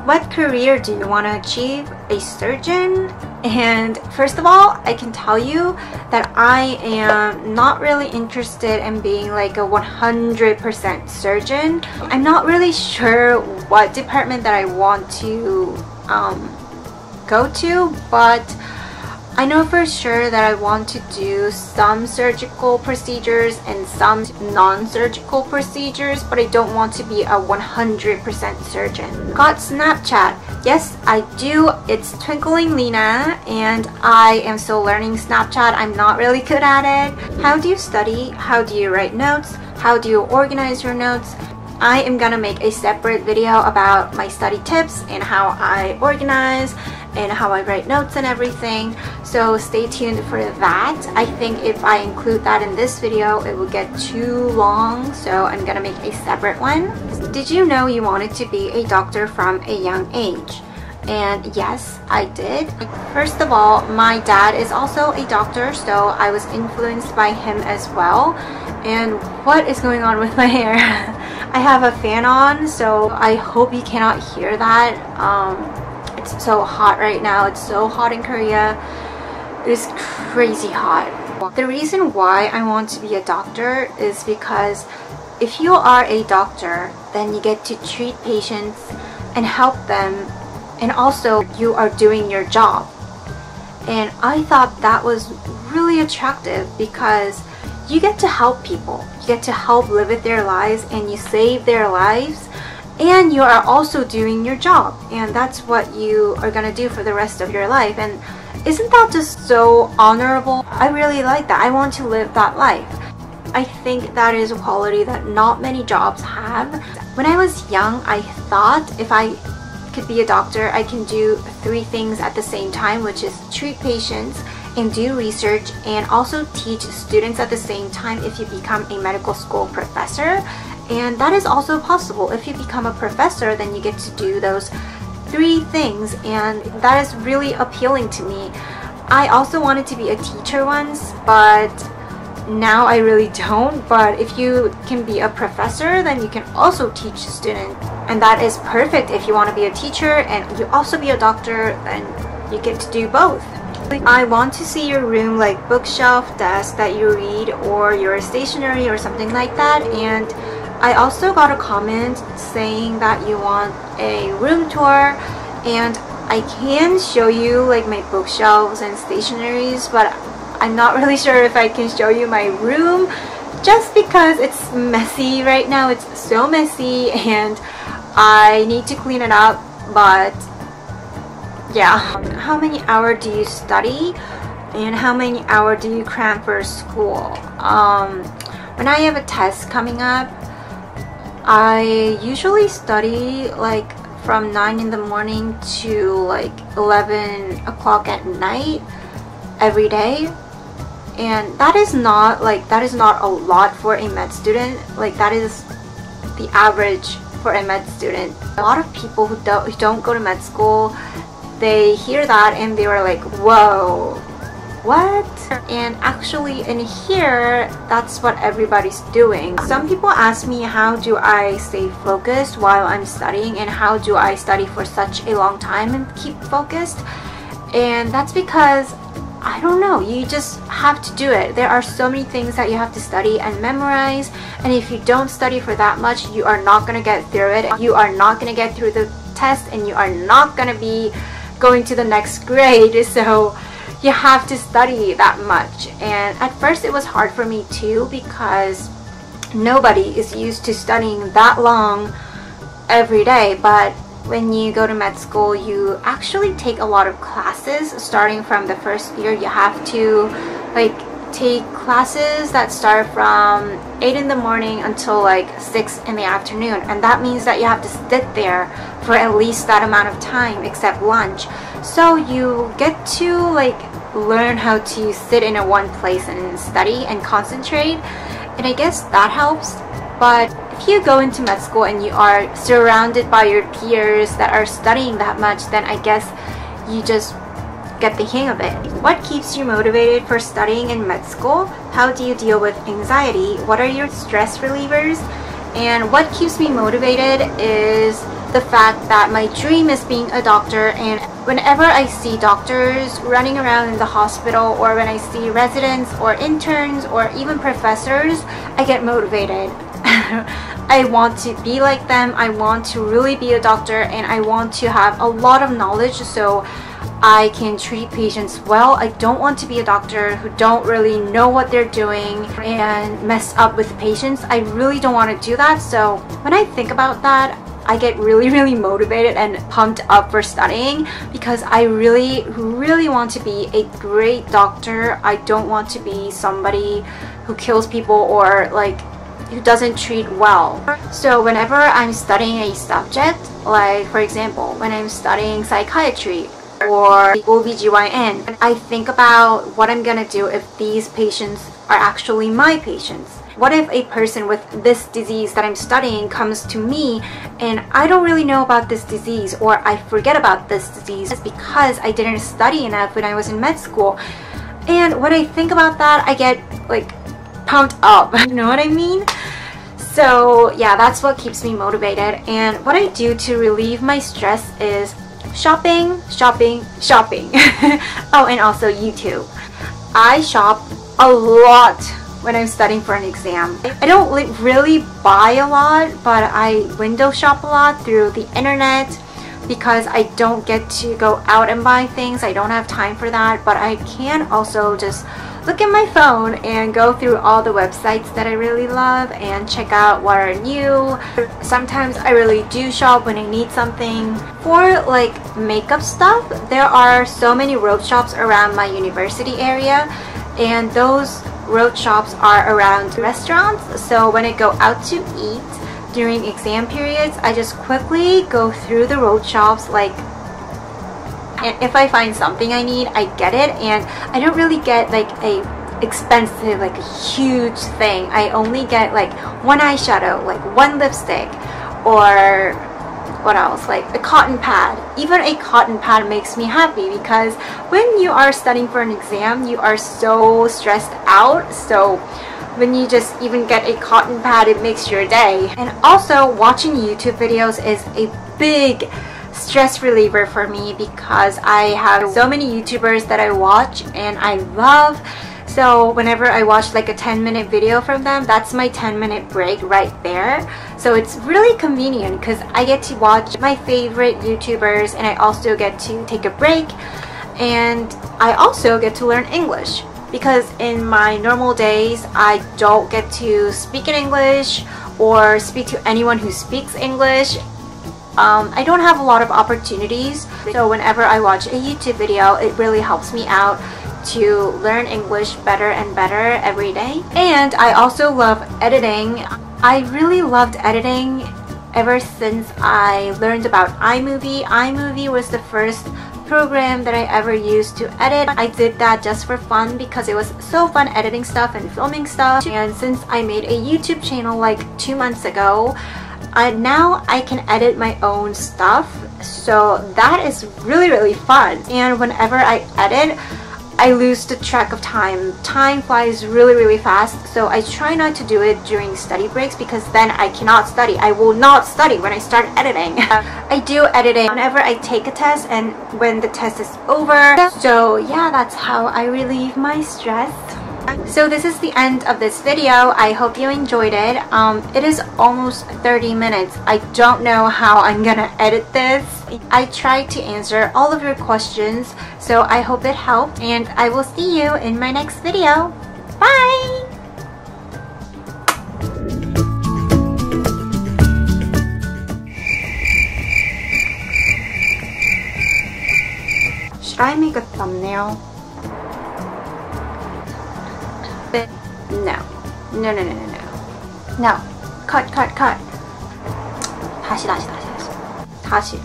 What career do you want to achieve? A surgeon? And first of all, I can tell you that I am not really interested in being like a 100% surgeon. I'm not really sure what department that I want to go to, but I know for sure that I want to do some surgical procedures and some non-surgical procedures, but I don't want to be a 100% surgeon. Got Snapchat? Yes, I do. It's Twinkling Lena, and I am still learning Snapchat. I'm not really good at it. How do you study? How do you write notes? How do you organize your notes? I am gonna make a separate video about my study tips and how I organize and how I write notes and everything, so stay tuned for that. I think if I include that in this video it will get too long, so I'm gonna make a separate one. Did you know you wanted to be a doctor from a young age? And yes, I did. First of all, my dad is also a doctor, so I was influenced by him as well. And what is going on with my hair? I have a fan on, so I hope you cannot hear that. It's so hot right now. It's so hot in Korea. It is crazy hot. The reason why I want to be a doctor is because if you are a doctor, then you get to treat patients and help them, and also you are doing your job. And I thought that was really attractive because you get to help people. You get to help live with their lives, and you save their lives, and you are also doing your job, and that's what you are gonna do for the rest of your life. And isn't that just so honorable? I really like that. I want to live that life. I think that is a quality that not many jobs have. When I was young, I thought if I could be a doctor, I can do 3 things at the same time, which is treat patients and do research and also teach students at the same time if you become a medical school professor. And that is also possible. If you become a professor, then you get to do those 3 things, and that is really appealing to me. I also wanted to be a teacher once, but now I really don't. But if you can be a professor, then you can also teach students, and that is perfect. If you want to be a teacher and you also be a doctor, then you get to do both. I want to see your room like bookshelf, desk that you read, or your stationery or something like that. And I also got a comment saying that you want a room tour, and I can show you like my bookshelves and stationaries, but I'm not really sure if I can show you my room just because it's messy right now. It's so messy and I need to clean it up, but yeah. How many hours do you study and how many hours do you cram for school? When I have a test coming up, I usually study like from 9 in the morning to like 11 o'clock at night every day, and that is not a lot for a med student. Like, that is the average for a med student. A lot of people who don't go to med school, they hear that and they were like, whoa, what? And actually in here, that's what everybody's doing. Some people ask me, how do I stay focused while I'm studying, and how do I study for such a long time and keep focused? And that's because, I don't know, you just have to do it. There are so many things that you have to study and memorize, and if you don't study for that much, you are not going to get through it. You are not going to get through the test, and you are not going to be going to the next grade. So you have to study that much. And at first it was hard for me too, because nobody is used to studying that long every day. But when you go to med school, you actually take a lot of classes. Starting from the first year, you have to like take classes that start from 8 in the morning until like 6 in the afternoon, and that means that you have to sit there for at least that amount of time except lunch. So you get to like learn how to sit in a one place and study and concentrate, and I guess that helps. But if you go into med school and you are surrounded by your peers that are studying that much, then I guess you just get the hang of it. What keeps you motivated for studying in med school? How do you deal with anxiety? What are your stress relievers? And what keeps me motivated is the fact that my dream is being a doctor, and whenever I see doctors running around in the hospital, or when I see residents or interns or even professors, I get motivated. I want to be like them. I want to really be a doctor, and I want to have a lot of knowledge so I can treat patients well. I don't want to be a doctor who don't really know what they're doing and mess up with patients. I really don't want to do that. So when I think about that, I get really motivated and pumped up for studying, because I really want to be a great doctor. I don't want to be somebody who kills people or like who doesn't treat well. So whenever I'm studying a subject, like for example, when I'm studying psychiatry or OBGYN, I think about what I'm gonna do if these patients are actually my patients. What if a person with this disease that I'm studying comes to me and I don't really know about this disease, or I forget about this disease because I didn't study enough when I was in med school? And when I think about that, I get like pumped up, you know what I mean? So yeah, that's what keeps me motivated. And what I do to relieve my stress is shopping. Oh, and also YouTube. I shop a lot when I'm studying for an exam. I don't really buy a lot, but I window shop a lot through the internet, because I don't get to go out and buy things. I don't have time for that, but I can also just look at my phone and go through all the websites that I really love and check out what are new. Sometimes I really do shop when I need something. For like makeup stuff, there are so many road shops around my university area, and those road shops are around restaurants. So when I go out to eat during exam periods, I just quickly go through the road shops, and if I find something I need, I get it. And I don't really get like a expensive, like a huge thing. I only get like one eyeshadow, like one lipstick, or what else, like a cotton pad. Even a cotton pad makes me happy, because when you are studying for an exam, you are so stressed out. So when you just even get a cotton pad, it makes your day. And also watching YouTube videos is a big stress reliever for me, because I have so many YouTubers that I watch and I love. So whenever I watch like a 10-minute video from them, that's my 10-minute break right there. So it's really convenient, because I get to watch my favorite YouTubers and I also get to take a break, and I also get to learn English, because in my normal days I don't get to speak in English or speak to anyone who speaks English. I don't have a lot of opportunities, so whenever I watch a YouTube video, it really helps me out to learn English better and better every day. And I also love editing. I really loved editing ever since I learned about iMovie. iMovie was the first program that I ever used to edit. I did that just for fun, because it was so fun editing stuff and filming stuff. And since I made a YouTube channel like 2 months ago, now I can edit my own stuff, so that is really fun. And whenever I edit, I lose the track of time. Time flies really fast, so I try not to do it during study breaks, because then I cannot study. I will not study when I start editing. I do editing whenever I take a test and when the test is over. So yeah, that's how I relieve my stress. So this is the end of this video. I hope you enjoyed it. It is almost 30 minutes. I don't know how I'm gonna edit this. I tried to answer all of your questions, so I hope it helped, and I will see you in my next video. Bye! Should I make a thumbnail? No. No. Cut. 다시.